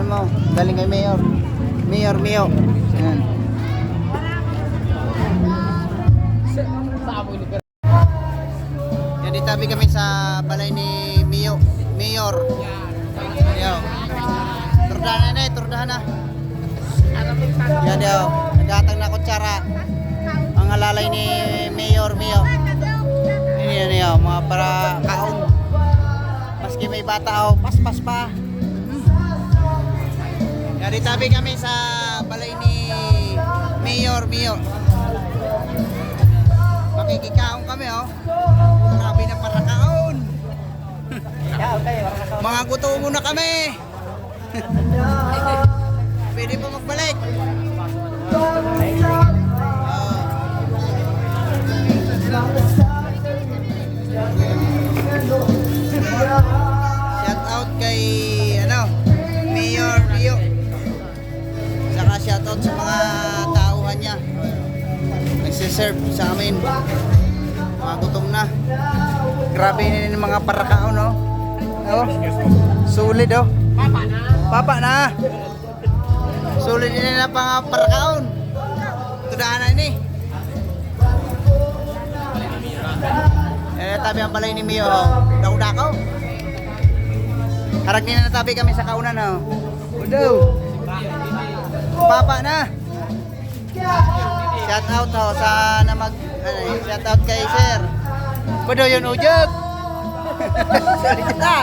Pagkaon mo. Galing kay Mayor. Mayor Mio. Yan. Yan, ditabi kami sa balay ni Mio. Mayor. Yan. Turdahan na, turdahan na. Yan daw. Naghatag na kutsara. Ang halalay ni Mayor Mio. Yan yan, mga para kaon. Maski may bata o paspas pa. Yan, ditabi kami sa balay ni Mayor Mio. Makikikaon kami oh. Grabe na para kaon. Mga gutom muna kami. Pwede pa magbalik. Shout out kay Mayor Rio. Saka shout out sa mga tauhan niya. Nagsiserve sa amin. Mga gutom na. Grabe na yung mga parakaon no. Oh. Sulit oh. Papa na. Sulit din na pang parakaon. Tudahan na ini. Tabi ang balay ni Mio. Daw-dakaw. Harag nila natabi kami sa kaunan oh. Udaw. Papa na. Shout out ho sa shout out kay Sir. Udaw yun ujog. Sorry kita.